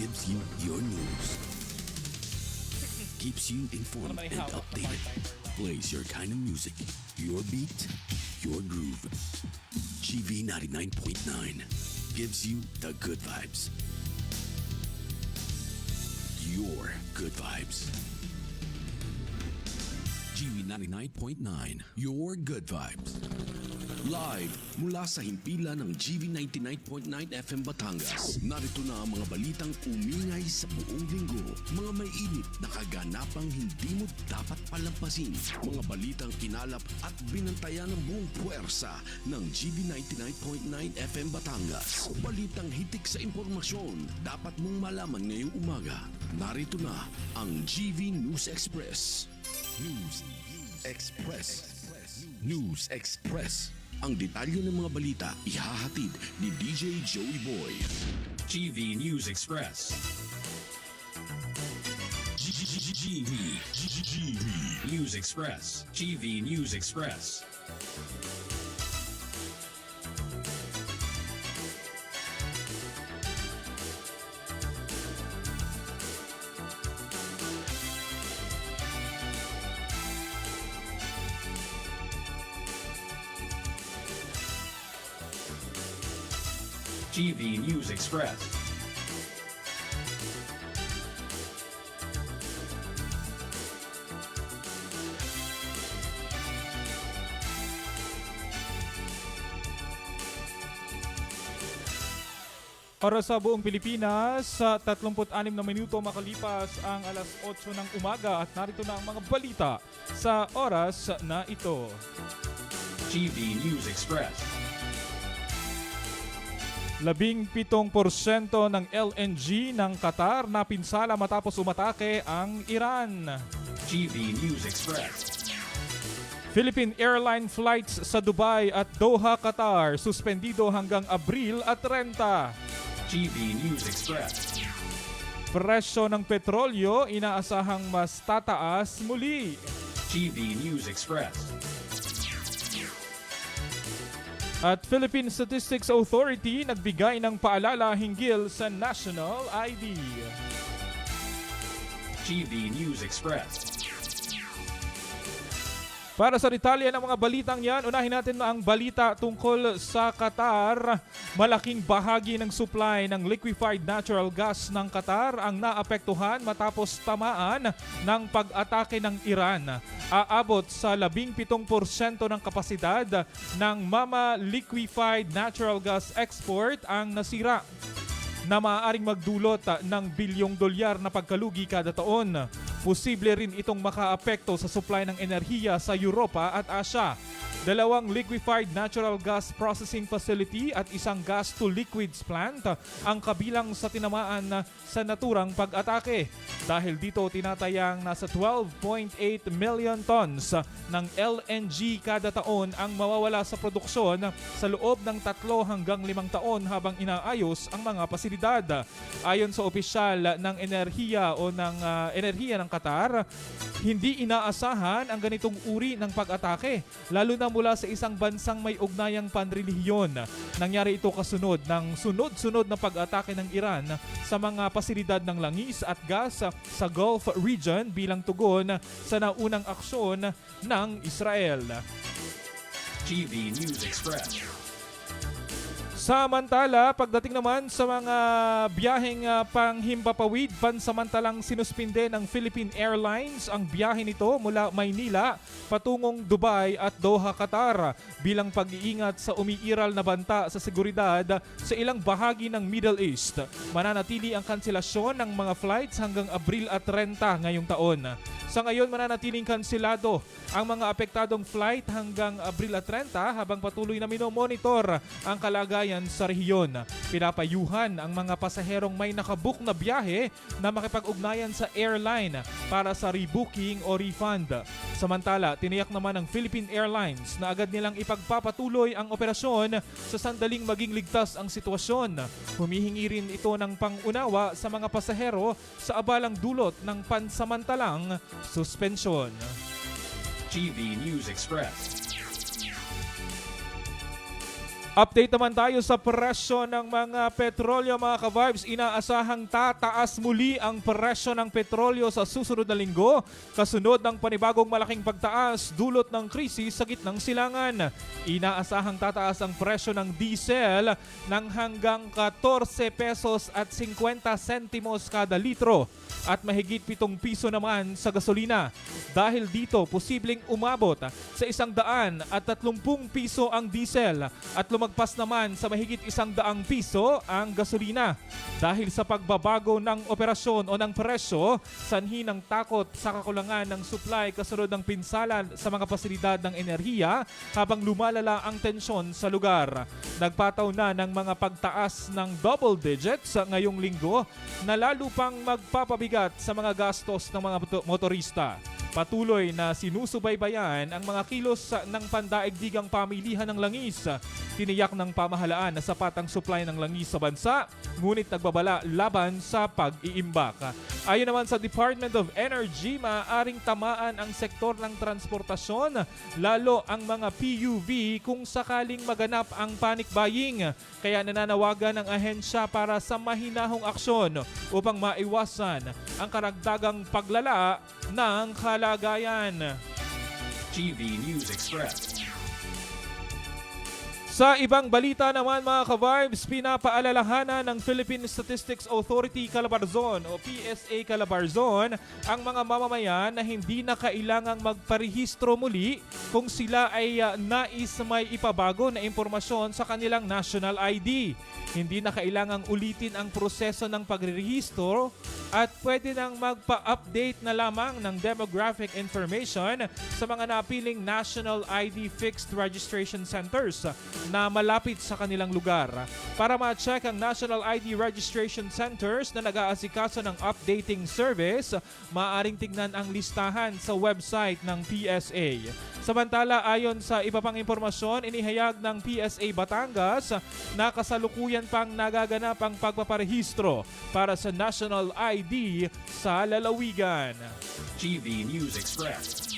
gives you your news, keeps you informed and updated, plays your kind of music, your beat, your groove. GV 99.9 gives you the good vibes. Your good vibes. GV 99.9, your good vibes. Live mula sa himpilan ng GV 99.9 FM Batangas. Narito na ang mga balitang umingay sa buong linggo. Mga may init na kaganapang hindi mo dapat palampasin. Mga balitang kinalap at binantayan ng buong puwersa ng GV 99.9 FM Batangas. Balitang hitik sa impormasyon dapat mong malaman ngayong umaga. Narito na ang GV News Express. News Express. Ang detalye ng mga balita ihahatid ni DJ Joey Boy. GV News Express. GV News Express. GV News Express. GV News Express. Para sa buong Pilipinas, sa 36 na minuto makalipas ang alas 8 ng umaga at narito na ang mga balita sa oras na ito. GV News Express. 17% ng LNG ng Qatar na pinsala matapos umatake ang Iran. GV News Express. Philippine Airline flights sa Dubai at Doha, Qatar suspendido hanggang Abril at 30. GV News Express. Presyo ng petrolyo inaasahang mas tataas muli. GV News Express. At Philippine Statistics Authority nagbigay ng paalala hinggil sa National ID. GV News Express. Para sa detalye ng mga balitang yan, unahin natin na ang balita tungkol sa Qatar. Malaking bahagi ng supply ng liquefied natural gas ng Qatar ang naapektuhan matapos tamaan ng pag-atake ng Iran. Aabot sa 17% ng kapasidad ng Mama Liquefied Natural Gas Export ang nasira, na maaaring magdulot ng bilyong dolyar na pagkalugi kada taon. Posible rin itong makaapekto sa supply ng enerhiya sa Europa at Asia. 2 liquefied natural gas processing facility at isang gas-to-liquids plant ang kabilang sa tinamaan sa naturang pag-atake. Dahil dito tinatayang nasa 12.8 million tons ng LNG kada taon ang mawawala sa produksyon sa loob ng 3 hanggang 5 taon habang inaayos ang mga pasilidad. Ayon sa opisyal ng enerhiya o ng enerhiya ng Qatar, hindi inaasahan ang ganitong uri ng pag-atake, lalo na mula sa isang bansang may ugnayang panrelihiyon. Nangyari ito kasunod ng sunod-sunod na pag-atake ng Iran sa mga pasilidad ng langis at gas sa Gulf region bilang tugon sa naunang aksyon ng Israel. GV News Express. Samantala, pagdating naman sa mga biyaheng panghimpapawid, pansamantalang sinuspinde ng Philippine Airlines ang biyahe nito mula Maynila patungong Dubai at Doha, Qatar bilang pag-iingat sa umiiral na banta sa seguridad sa ilang bahagi ng Middle East. Mananatili ang kanselasyon ng mga flights hanggang Abril at 30 ngayong taon. Sa ngayon, mananatiling kanselado ang mga apektadong flight hanggang Abril at 30 habang patuloy na minomonitor ang kalagayan sa rehiyon. Pinapayuhan ang mga pasaherong may nakabook na biyahe na makipag-ugnayan sa airline para sa rebooking o refund. Samantala, tiniyak naman ng Philippine Airlines na agad nilang ipagpapatuloy ang operasyon sa sandaling maging ligtas ang sitwasyon. Humihingi rin ito ng pangunawa sa mga pasahero sa abalang dulot ng pansamantalang suspensyon. GV News Express. Update naman tayo sa presyo ng mga petrolyo mga ka-vibes. Inaasahang tataas muli ang presyo ng petrolyo sa susunod na linggo kasunod ng panibagong malaking pagtaas dulot ng krisis sa gitnang silangan. Inaasahang tataas ang presyo ng diesel ng hanggang 14 pesos at 50 sentimos kada litro at mahigit 7 piso naman sa gasolina. Dahil dito, posibleng umabot sa 130 piso ang diesel at lumagpas naman sa mahigit 100 piso ang gasolina. Dahil sa pagbabago ng operasyon o ng presyo, sanhi ng takot sa kakulangan ng supply kasunod ng pinsalan sa mga pasilidad ng enerhiya habang lumalala ang tensyon sa lugar. Nagpataw na ng mga pagtaas ng double digits ngayong linggo na lalo pang magpapabigat sa mga gastos ng mga motorista. Patuloy na sinusubaybayan ang mga kilos ng pandaigdigang pamilihan ng langis. Tiniyak ng pamahalaan na sapat ang supply ng langis sa bansa, ngunit nagbabala laban sa pag-iimbak. Ayon naman sa Department of Energy, maaaring tamaan ang sektor ng transportasyon, lalo ang mga PUV kung sakaling maganap ang panic buying. Kaya nananawagan ang ahensya para sa mahinahong aksyon upang maiwasan ang karagdagang paglala ng kalagayan. TV News Express. Sa ibang balita naman mga ka-vibes, pinapaalalahanan ng Philippine Statistics Authority Calabarzon o PSA Calabarzon ang mga mamamayan na hindi na kailangang magparehistro muli kung sila ay nais may ipabago na impormasyon sa kanilang national ID. Hindi na kailangang ulitin ang proseso ng pagrerehistro at pwede nang magpa-update na lamang ng demographic information sa mga napiling National ID Fixed Registration Centers na malapit sa kanilang lugar. Para ma-check ang National ID Registration Centers na nag-aasikaso ng updating service, maaaring tignan ang listahan sa website ng PSA. Samantala, ayon sa iba pang impormasyon, inihayag ng PSA Batangas na kasalukuyan pang nagaganap ang pagpaparehistro para sa National ID sa lalawigan. TV News Express.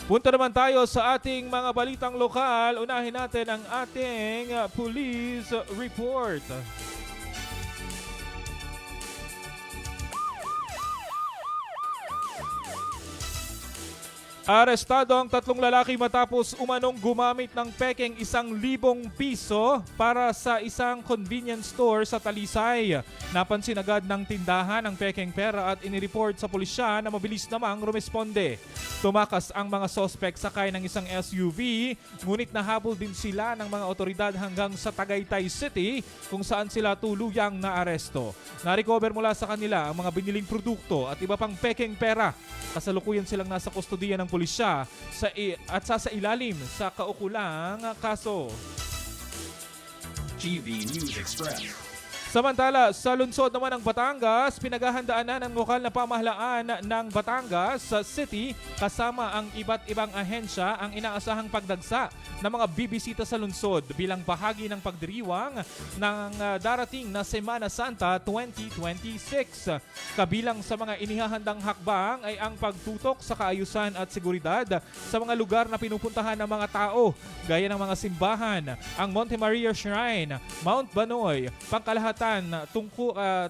Punta naman tayo sa ating mga balitang lokal. Unahin natin ang ating police report. Arestado ang 3 lalaki matapos umanong gumamit ng pekeng 1,000 piso para sa isang convenience store sa Talisay. Napansin agad ng tindahan ang pekeng pera at inireport sa pulisya na mabilis namang rumesponde. Tumakas ang mga sospek sakay ng isang SUV, ngunit nahabol din sila ng mga otoridad hanggang sa Tagaytay City kung saan sila tuluyang naaresto. Narecover mula sa kanila ang mga biniling produkto at iba pang pekeng pera. Kasalukuyan silang nasa kustodiya ng pulisya at sasailalim sa kaukulang kaso. TV News Express. Samantala, sa lungsod naman ng Batangas, pinaghahandaan na ng lokal na pamahalaan ng Batangas City kasama ang iba't ibang ahensya ang inaasahang pagdagsa ng mga bibisita sa lungsod bilang bahagi ng pagdiriwang ng darating na Semana Santa 2026. Kabilang sa mga inihahandang hakbang ay ang pagtutok sa kaayusan at seguridad sa mga lugar na pinupuntahan ng mga tao gaya ng mga simbahan, ang Monte Maria Shrine, Mount Banoy, Pangkalahatan,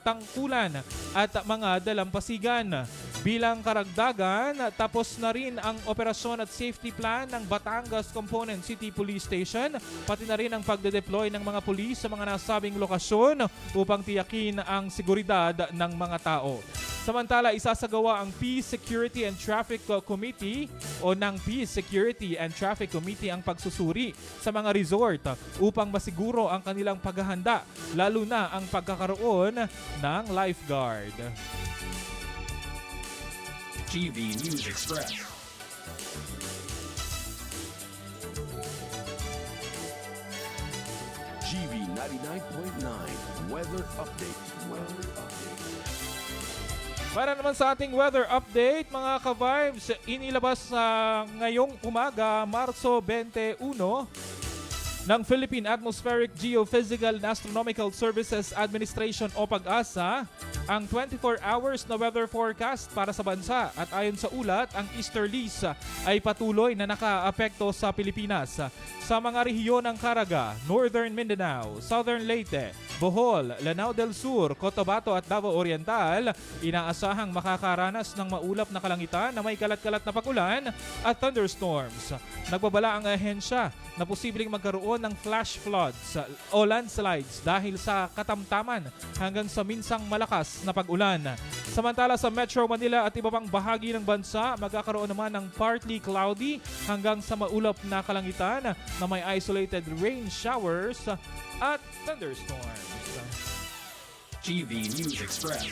Tangkulan at mga dalampasigan. Bilang karagdagan, tapos na rin ang operasyon at safety plan ng Batangas Component City Police Station, pati na rin ang pagde-deploy ng mga pulis sa mga nasabing lokasyon upang tiyakin ang seguridad ng mga tao. Samantala, isasagawa ang Peace, Security and Traffic Committee o ng Peace, Security and Traffic Committee ang pagsusuri sa mga resort upang masiguro ang kanilang paghahanda, lalo na ang pagkakaroon ng lifeguard. TV News Express. GV 99.9 Weather Update. Weather Update. Para naman sa ating weather update, mga ka-vibes, inilabas sa ngayong umaga, Marso 21, ng Philippine Atmospheric Geophysical and Astronomical Services Administration o PAGASA ang 24 hours na weather forecast para sa bansa at ayon sa ulat, ang easterlies ay patuloy na nakaapekto sa Pilipinas. Sa mga rehiyon ng Caraga, Northern Mindanao, Southern Leyte, Bohol, Lanao del Sur, Cotabato at Davao Oriental, inaasahang makakaranas ng maulap na kalangitan na may kalat-kalat na pagulan at thunderstorms. Nagbabala ang ahensya na posibleng magkaroon ng flash floods o landslides dahil sa katamtaman hanggang sa minsang malakas na pag-ulan. Samantala sa Metro Manila at iba pang bahagi ng bansa, magkakaroon naman ng partly cloudy hanggang sa maulap na kalangitan na may isolated rain showers at thunderstorms. GV News Express.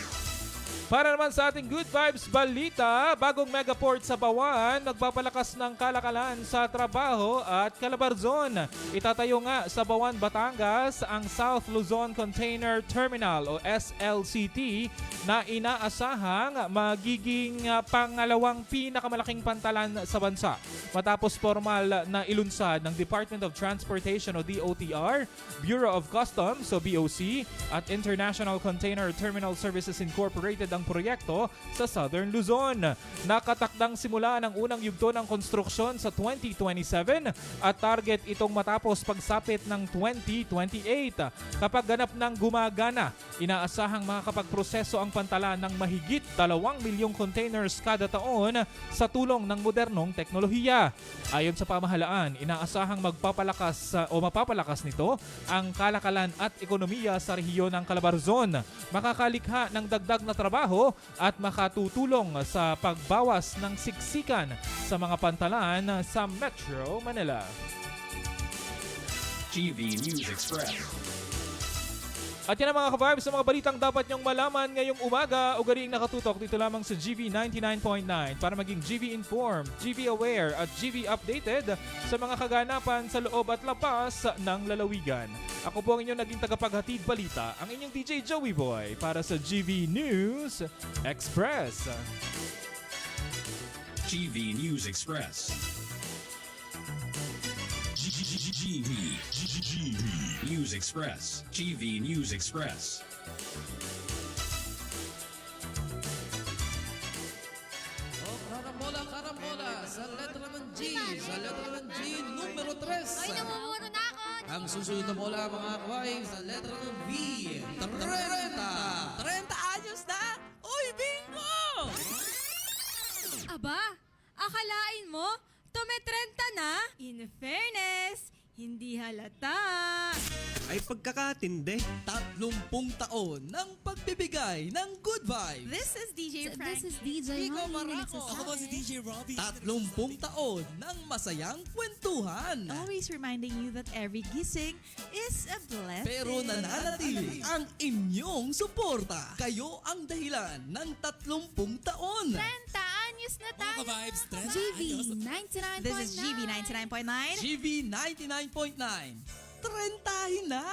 Para naman sa ating Good Vibes Balita, bagong megaport sa Bawan, nagpapalakas ng kalakalan sa trabaho at Calabarzon. Itatayo nga sa Bawan, Batangas ang South Luzon Container Terminal o SLCT na inaasahang magiging pangalawang pinakamalaking pantalan sa bansa. Matapos formal na ilunsad ng Department of Transportation o DOTR, Bureau of Customs o BOC at International Container Terminal Services Incorporated ang proyekto sa Southern Luzon. Nakatakdang simula ng unang yugto ng konstruksyon sa 2027 at target itong matapos pagsapit ng 2028. Kapag ganap ng gumagana, inaasahang makakapagproseso ang pantalan ng mahigit 2 milyong containers kada taon sa tulong ng modernong teknolohiya. Ayon sa pamahalaan, inaasahang mapapalakas nito ang kalakalan at ekonomiya sa rehiyon ng Calabarzon. Makakalikha ng dagdag na trabaho at makatutulong sa pagbawas ng siksikan sa mga pantalan sa Metro Manila. GV News Express. At yan ang mga ka-vibes sa mga balitang dapat nyong malaman ngayong umaga. Ugaliing nakatutok dito lamang sa GV 99.9 para maging GV informed, GV aware at GV updated sa mga kaganapan sa loob at labas ng lalawigan. Ako po ang inyong naging tagapaghatid balita, ang inyong DJ Joey Boy para sa GV News Express. GV News Express. GV News Express. GV News Express. Oh, karambola, sa letra ng G, numero 3. Ay, namumuro na ako. Ang susunod na bola, mga kaway, sa letra ng V, 30. 30 anyos na? Uy, bingo! Aba, akalain mo, tumetrenta na? In fairness, hindi halata. Ay pagkakatindi. 30 taon ng pagbibigay ng good vibes. This is DJ Frank. This is DJ Ikaw, Ronnie Marako. nagsasabi. Ako po si DJ Robbie. 30 taon ng masayang kwentuhan. Always reminding you that every gising is a blessing. Pero nananatili ang inyong suporta. Kayo ang dahilan ng 30 taon. 30 anyos na tayo. GV 99.9. This is GV 99.9. GV 99.9. 30 na!